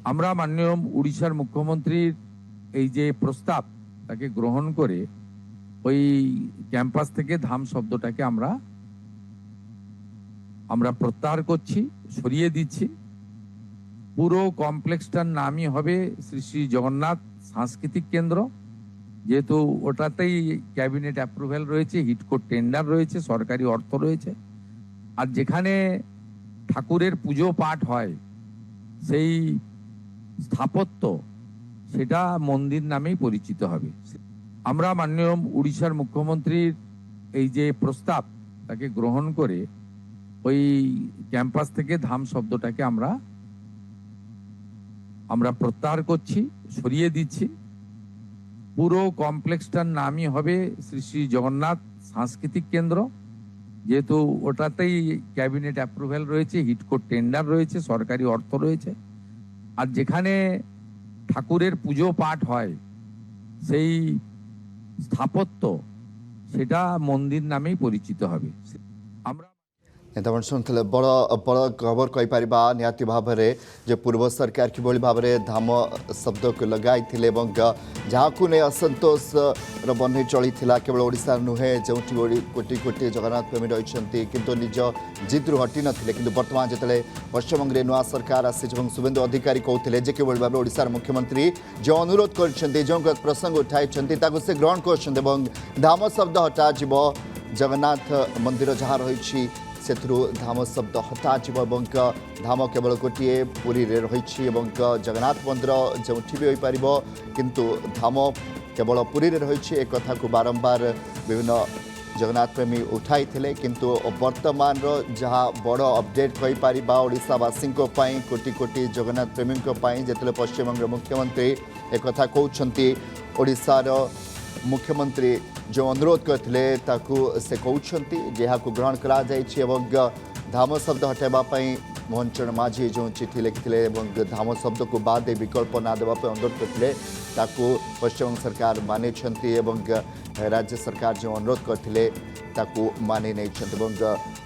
আমরা মাননীয় উড়িষ্যার মুখ্যমন্ত্রীর এই যে প্রস্তাব তাকে গ্রহণ করে ওই ক্যাম্পাস থেকে ধাম শব্দটাকে আমরা প্রত্যাহার করছি, সরিয়ে দিচ্ছি। পুরো কমপ্লেক্সটার নামই হবে শ্রী শ্রী জগন্নাথ সাংস্কৃতিক কেন্দ্র। যেহেতু ওটাতেই ক্যাবিনেট অ্যাপ্রুভ্যাল রয়েছে, হিটকো টেন্ডার রয়েছে, সরকারি অর্থ রয়েছে, আর যেখানে ঠাকুরের পুজো পাঠ হয় সেই স্থাপত্য সেটা মন্দির নামেই পরিচিত হবে। আমরা মাননীয় উড়িষ্যার মুখ্যমন্ত্রীর এই যে প্রস্তাব তাকে গ্রহণ করে ওই ক্যাম্পাস থেকে ধাম শব্দটাকে আমরা প্রত্যাহার করছি, সরিয়ে দিচ্ছি। পুরো কমপ্লেক্সটার নামই হবে শ্রী শ্রী জগন্নাথ সাংস্কৃতিক কেন্দ্র। যেহেতু ওটাতেই ক্যাবিনেট অ্যাপ্রুভ্যাল রয়েছে, হিটকো টেন্ডার রয়েছে, সরকারি অর্থ রয়েছে, আর যেখানে ঠাকুরের পুজো পাঠ হয় সেই স্থাপত্য সেটা মন্দির নামেই পরিচিত হবে। আমরা नेता शुणुले बड़ बड़ खबर कहीपर निहाती भाव में पूर्व सरकार किभली भाव में धाम शब्द को लगाई जहाँ को नहीं असंतोष बन्ही चली केवल ओडिशा नुहे जो कोटी कोटी जगन्नाथ प्रेमी रही किंतु निज जिद्रु हटी नथिले किंतु वर्तमान जिते पश्चिमबंग में नुआ सरकार आसी शुभेन्दु अधिकारी कहते जे किभली भाव ओडिशार मुख्यमंत्री जो अनुरोध कर जो प्रसंग उठाई से ग्रहण कर धाम शब्द हटा जगन्नाथ मंदिर जहाँ रही धाम शब्द हटा धाम केवल गोटे पुरी रही जगन्नाथ मंदिर जो भी हो पार किंतु धाम केवल पुरी रही एक कथा को बारंबार विभिन्न जगन्नाथ प्रेमी उठाई किंतु वर्तमान जहाँ बड़ अपडेट कहीपर ओडिशावासी कोटी कोटी जगन्नाथ प्रेमी जिते पश्चिमबंग मुख्यमंत्री एक कथा कहते ओडिशार मुख्यमंत्री जो अनुरोध करते से कहते जहाँ को ग्रहण करा धाम शब्द हटाइवाई मोहन चरण माझी जो चिठी लिखिले धाम शब्द को बाद विकल्प ना देवाई अनुरोध करते पश्चिमबंग सरकार मानी राज्य सरकार जो अनुरोध करते मानी नहीं।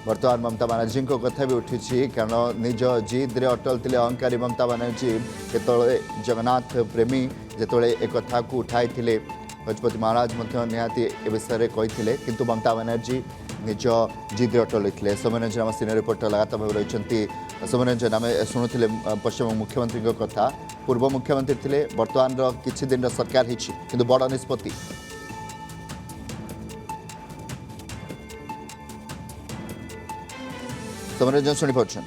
बर्तमान ममता बानार्जी कथा भी उठी कारण निज जिद्रे अटल थे अहंकारी ममता बानार्जी जो जगन्नाथ प्रेमी जो एक कथा को उठाई गजपति महाराज निहाती ए विषय कहते किंतु ममता बानार्जी निज जिद्रे अटल थे। सौम्यरंजन आम सिनियर रिपोर्टर लगातार भाव रही। सौम्यरंजन आम शुणुले पश्चिमबंग मुख्यमंत्री कथा पूर्व मुख्यमंत्री थे बर्तमान किछि दिन सरकार किंतु बड़ निष्पत्ति सौम्यरंजन शुणी पार्छ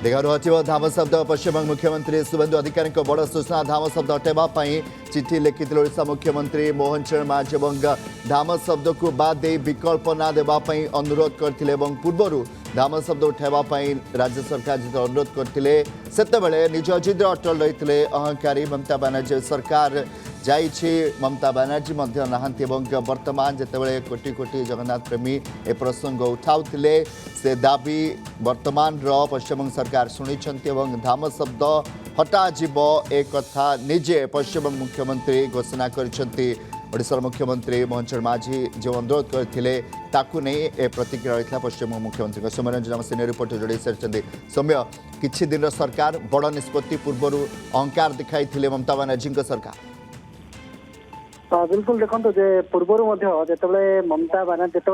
देखा धाम शब्द पश्चिमबंग मुख्यमंत्री शुभेन्दु अधिकारी बड़ सूचना धाम शब्द हटाइवाई चिठी लिखिते ओडिशा मुख्यमंत्री मोहन चरण माझी धाम शब्द को बाद विकल्प ना देवाई अनुरोध करते पूर्वर धाम शब्द उठाइवाई राज्य सरकार जो अनुरोध करते से निज जिद्रे अटल रही अहंकारी ममता बानार्जी सरकार जाइए ममता बानार्जी नहांती वर्तमान जितेबाला कोटी कोटी जगन्नाथ प्रेमी ए प्रसंग उठाउथिले से दाबी वर्तमान पश्चिमबंग सरकार शुणी धाम शब्द हटा एक कथा निजे पश्चिमबंग मुख्यमंत्री घोषणा करिसेंती मुख्यमंत्री मोहन चरण माझी जो अनुरोध करते नहीं ए प्रतिक्रिया रही पश्चिमबंग मुख्यमंत्री सौम्यरंजन सिनियर रिपोर्टर जोड़ी सारी सौम्य किछि दिन सरकार बड़ निष्पत्ति पूर्वर अहंकार दिखाई ममता बानार्जी सरकार बिल्कुल देखो जे पूर्वर जिते ममता बानार्जी जो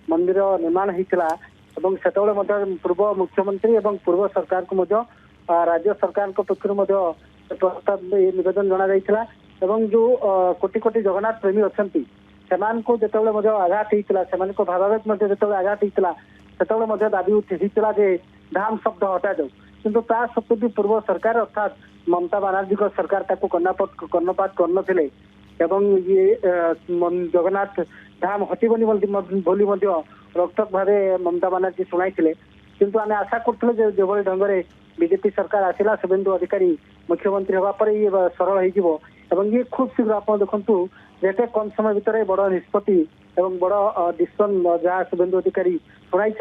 मंदिर निर्माण होता पूर्व मुख्यमंत्री और पूर्व सरकार को राज्य सरकार पक्षर प्रस्ताव निवेदन जना जो कोटी कोटी जगन्नाथ प्रेमी अच्छा से आघात होता से भावावेग जो आघात होता से दाबी उठीला धाम शब्द हटा जाऊ किंतु ता सत्वे भी पूर्व सरकार अर्थात ममता बानार्जी सरकार कर्णपात कर ये जगन्नाथ धाम हटबनी बोली रोकटोक भाव ममता बानार्जी शुणाई किंतु आम आशा करूँ जो ढंग से बीजेपी सरकार आसला शुभेन्दु अधिकारी मुख्यमंत्री हवा पर ये सरल हो ये खूब शीघ्र आप देखु जेते कम समय भितर बड़ निष्पत्ति बड़ डिसीजन जहाँ शुभेन्दु अधिकारी शुणाई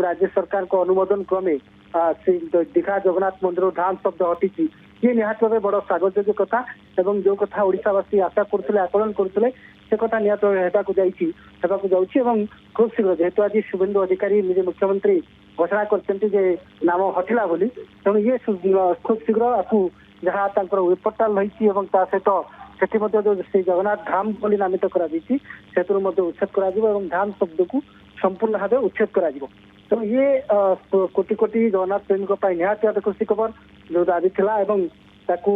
राज्य सरकार को अनुमोदन क्रमे दीघा जगन्नाथ मंदिर धाम शब्द हटी ये निहाती भाव बड़ स्वागतयोग्य कथा जो कथा ओडिशावासी आशा करते आकलन करते से कथा निहत होगा खूब शीघ्र जेहेतु आज शुभेन्दु अधिकारी निजे मुख्यमंत्री ଘୋଷଣା କରିଛନ୍ତି ଯେ ନାମ ହଟିଲା ବୋଲି। ତେଣୁ ଇଏ ଖୁବ୍ ଶୀଘ୍ର ଆକୁ ଯାହା ତାଙ୍କର ୱେବ୍ ପୋର୍ଟାଲ ରହିଛି ଏବଂ ତା ସହିତ ସେଠି ମଧ୍ୟ ଯୋଉ ଶ୍ରୀ ଜଗନ୍ନାଥ ଧାମ ବୋଲି ନାମିତ କରାଯାଇଛି ସେଥିରୁ ମଧ୍ୟ ଉଚ୍ଛେଦ କରାଯିବ ଏବଂ ଧାମ ଶବ୍ଦକୁ ସମ୍ପୂର୍ଣ୍ଣ ଭାବେ ଉଚ୍ଛେଦ କରାଯିବ। ତେଣୁ ଇଏ କୋଟି କୋଟି ଜଗନ୍ନାଥ ପ୍ରେମୀଙ୍କ ପାଇଁ ନିହାତି ଭାବେ ଖୁସି ଖବର ଯୋଉ ଦାବି ଥିଲା ଏବଂ ତାକୁ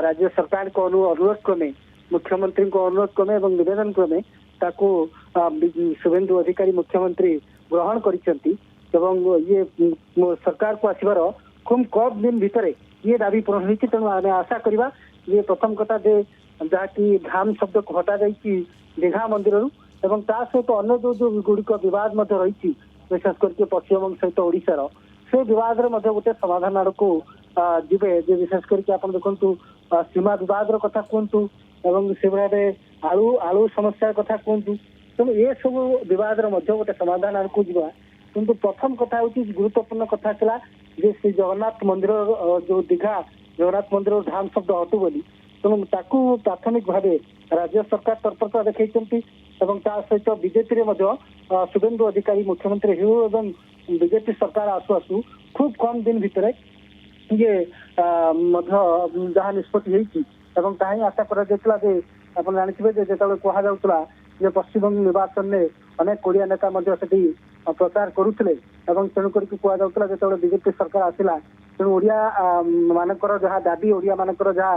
ରାଜ୍ୟ ସରକାରଙ୍କ ଅନୁରୋଧ କ୍ରମେ ମୁଖ୍ୟମନ୍ତ୍ରୀଙ୍କ ଅନୁରୋଧ କ୍ରମେ ଏବଂ ନିବେଦନ କ୍ରମେ ତାକୁ शुभेन्दु अधिकारी मुख्यमंत्री ग्रहण କରିଛନ୍ତି ଏବଂ ଇଏ ସରକାରକୁ ଆସିବାର ଖୁବ୍ କମ୍ ଦିନ ଭିତରେ ଇଏ ଦାବି ପୂରଣ ହୋଇଛି। ତେଣୁ ଆମେ ଆଶା କରିବା ଯେ ପ୍ରଥମ କଥା ଯେ ଯାହାକି ଧାମ ଶବ୍ଦକୁ ହଟାଯାଇଛି ଦୀଘା ମନ୍ଦିରରୁ ଏବଂ ତା ସହିତ ଅନ୍ୟ ଯୋଉ ଗୁଡ଼ିକ ବିବାଦ ମଧ୍ୟ ରହିଛି ବିଶେଷ କରିକି ପଶ୍ଚିମବଙ୍ଗ ସହିତ ଓଡ଼ିଶାର ସେ ବିବାଦରେ ମଧ୍ୟ ଗୋଟେ ସମାଧାନ ଆଡ଼କୁ ଯିବେ। ଯେ ବିଶେଷ କରିକି ଆପଣ ଦେଖନ୍ତୁ ସୀମା ବିବାଦର କଥା କୁହନ୍ତୁ ଏବଂ ସେଭଳି ଆଳୁ ସମସ୍ୟା କଥା କୁହନ୍ତୁ। ତେଣୁ ଏ ସବୁ ବିବାଦର ମଧ୍ୟ ଗୋଟେ ସମାଧାନ ଆଡ଼କୁ ଯିବା। କିନ୍ତୁ ପ୍ରଥମ କଥା ହେଉଛି ଗୁରୁତ୍ୱପୂର୍ଣ୍ଣ କଥା ଥିଲା ଯେ ଶ୍ରୀ ଜଗନ୍ନାଥ ମନ୍ଦିର ଯୋଉ ଦୀଘା ଜଗନ୍ନାଥ ମନ୍ଦିର ଧାମ ଶବ୍ଦ ହଟୁ ବୋଲି। ତେଣୁ ତାକୁ ପ୍ରାଥମିକ ଭାବେ ରାଜ୍ୟ ସରକାର ତତ୍ପରତା ଦେଖାଇଛନ୍ତି ଏବଂ ତା ସହିତ ବିଜେପିରେ ମଧ୍ୟ शुभेन्दु ଅଧିକାରୀ ମୁଖ୍ୟମନ୍ତ୍ରୀ ହେଉ ଏବଂ ବିଜେପି ସରକାର ଆସୁ ଆସୁ ଖୁବ୍ କମ୍ ଦିନ ଭିତରେ ଇଏ ମଧ୍ୟ ଯାହା ନିଷ୍ପତ୍ତି ହେଇଛି ଏବଂ ତାହା ହିଁ ଆଶା କରାଯାଇଥିଲା ଯେ ଆପଣ ଜାଣିଥିବେ ଯେ ଯେତେବେଳେ କୁହାଯାଉଥିଲା ଯେ ପଶ୍ଚିମବଙ୍ଗ ନିର୍ବାଚନରେ ଅନେକ ଓଡ଼ିଆ ନେତା ମଧ୍ୟ ସେଠି ପ୍ରଚାର କରୁଥିଲେ ଏବଂ ତେଣୁ କରିକି କୁହାଯାଉଥିଲା ଯେତେବେଳେ ବିଜେପି ସରକାର ଆସିଲା ତେଣୁ ଓଡ଼ିଆ ମାନଙ୍କର ଯାହା ଦାବି ଓଡ଼ିଆ ମାନଙ୍କର ଯାହା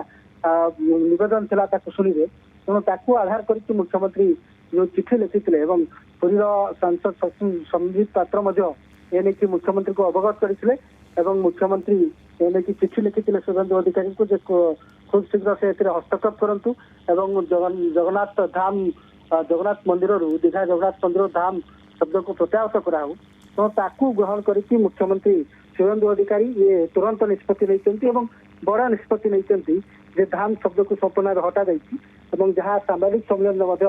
ନିବେଦନ ଥିଲା ତାକୁ ଶୁଣିବେ। ତେଣୁ ତାକୁ ଆଧାର କରିକି ମୁଖ୍ୟମନ୍ତ୍ରୀ ଯୋଉ ଚିଠି ଲେଖିଥିଲେ ଏବଂ ପୁରୀର ସାଂସଦ ସମ୍ବିତ ପାତ୍ର ମଧ୍ୟ ଏ ନେଇକି ମୁଖ୍ୟମନ୍ତ୍ରୀଙ୍କୁ ଅବଗତ କରିଥିଲେ ଏବଂ ମୁଖ୍ୟମନ୍ତ୍ରୀ ଏ ନେଇକି ଚିଠି ଲେଖିଥିଲେ शुभेन्दु ଅଧିକାରୀଙ୍କୁ ଯେ ଖୁବ୍ ଶୀଘ୍ର ସେ ଏଥିରେ ହସ୍ତକ୍ଷେପ କରନ୍ତୁ ଏବଂ ଜଗନ୍ନାଥ ଧାମ ଜଗନ୍ନାଥ ମନ୍ଦିରରୁ ଦୀଘା ଜଗନ୍ନାଥ ମନ୍ଦିର ଧାମ ଶବ୍ଦକୁ ପ୍ରତ୍ୟାହୃତ କରାହଉ। ତେଣୁ ତାକୁ ଗ୍ରହଣ କରିକି ମୁଖ୍ୟମନ୍ତ୍ରୀ शुभेन्दु ଅଧିକାରୀ ଇଏ ତୁରନ୍ତ ନିଷ୍ପତ୍ତି ନେଇଛନ୍ତି ଏବଂ ବଡ଼ ନିଷ୍ପତ୍ତି ନେଇଛନ୍ତି ଯେ ଧାମ ଶବ୍ଦକୁ ସମ୍ପୂର୍ଣ୍ଣ ହଟାଯାଇଛି ଏବଂ ଯାହା ସାମ୍ବାଦିକ ସମ୍ମିଳନୀରେ ମଧ୍ୟ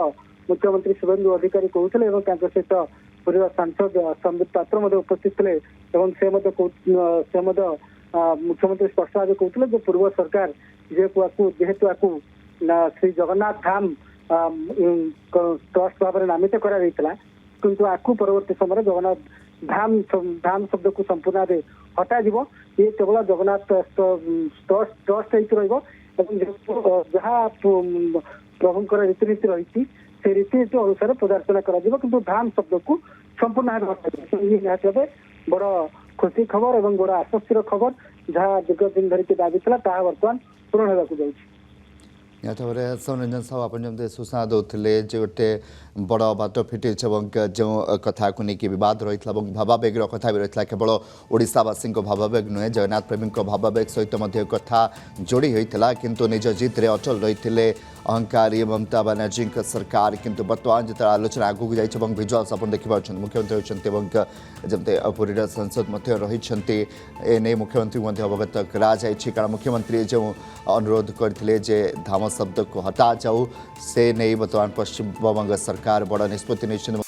ମୁଖ୍ୟମନ୍ତ୍ରୀ शुभेन्दु ଅଧିକାରୀ କହୁଥିଲେ ଏବଂ ତାଙ୍କ ସହିତ ପୁରୀର ସାଂସଦ ସମ୍ବିତ ପାତ୍ର ମଧ୍ୟ ଉପସ୍ଥିତ ଥିଲେ ଏବଂ ସେ ମଧ୍ୟ ମୁଖ୍ୟମନ୍ତ୍ରୀ ସ୍ପଷ୍ଟ ଭାବେ କହୁଥିଲେ ଯେ ପୂର୍ବ ସରକାର ଯେହେତୁ ଆକୁ ଶ୍ରୀ ଜଗନ୍ନାଥ ଧାମ ଟ୍ରଷ୍ଟ ଭାବରେ ନାମିତ କରାଯାଇଥିଲା କିନ୍ତୁ ଆକୁ ପରବର୍ତ୍ତୀ ସମୟରେ ଜଗନ୍ନାଥ ଧାମ ଶବ୍ଦକୁ ସମ୍ପୂର୍ଣ୍ଣ ଭାବେ ହଟାଯିବ। ଇଏ କେବଳ ଜଗନ୍ନାଥ ଟ୍ରଷ୍ଟ ହେଇକି ରହିବ ଏବଂ ଯାହା ପ୍ରଭୁଙ୍କର ରୀତିନୀତି ରହିଛି ସେ ରୀତିନୀତି ଅନୁସାରେ ପୂଜାର୍ଚ୍ଚନା କରାଯିବ କିନ୍ତୁ ଧାମ ଶବ୍ଦକୁ ସମ୍ପୂର୍ଣ୍ଣ ଭାବେ ହଟାଯିବ। ଇଏ ନିହାତି ଭାବେ ବଡ଼ ଖୁସି ଖବର ଏବଂ ବଡ଼ ଆଶ୍ୱସ୍ତିର ଖବର ଯାହା ଦୀର୍ଘ ଦିନ ଧରିକି ଦାବି ଥିଲା ତାହା ବର୍ତ୍ତମାନ ପୂରଣ ହେବାକୁ ଯାଉଛି। ନିହାତି ଭାବରେ ସୌରଞ୍ଜନ ସାହୁ ଆପଣ ଯେମିତି ସୂଚନା ଦେଉଥିଲେ ଯେ ଗୋଟେ ବଡ଼ ବାଟ ଫିଟିଛି ଏବଂ ଯେଉଁ କଥାକୁ ନେଇକି ବିବାଦ ରହିଥିଲା ଏବଂ ଭାବାବେଗର କଥା ବି ରହିଥିଲା କେବଳ ଓଡ଼ିଶାବାସୀଙ୍କ ଭାବାବେଗ ନୁହେଁ ଜଗନ୍ନାଥ ପ୍ରେମୀଙ୍କ ଭାବାବେଗ ସହିତ ମଧ୍ୟ କଥା ଯୋଡ଼ି ହୋଇଥିଲା କିନ୍ତୁ ନିଜ ଜିତରେ ଅଟଳ ରହିଥିଲେ ଅହଙ୍କାରୀ ମମତା ବାନାର୍ଜୀଙ୍କ ସରକାର। କିନ୍ତୁ ବର୍ତ୍ତମାନ ଯେତେବେଳେ ଆଲୋଚନା ଆଗକୁ ଯାଇଛି ଏବଂ ଭିଜୁଆଲ୍ସ ଆପଣ ଦେଖିପାରୁଛନ୍ତି ମୁଖ୍ୟମନ୍ତ୍ରୀ ରହିଛନ୍ତି ଏବଂ ଯେମିତି ପୁରୀର ସାଂସଦ ମଧ୍ୟ ରହିଛନ୍ତି ଏନେଇ ମୁଖ୍ୟମନ୍ତ୍ରୀଙ୍କୁ ମଧ୍ୟ ଅବଗତ କରାଯାଇଛି କାରଣ ମୁଖ୍ୟମନ୍ତ୍ରୀ ଯେଉଁ ଅନୁରୋଧ କରିଥିଲେ ଯେ ଧାମ ଶବ୍ଦକୁ ହଟାଯାଉ ସେ ନେଇ ବର୍ତ୍ତମାନ ପଶ୍ଚିମବଙ୍ଗ ସରକାର ବଡ଼ ନିଷ୍ପତ୍ତି ନେଇଛନ୍ତି।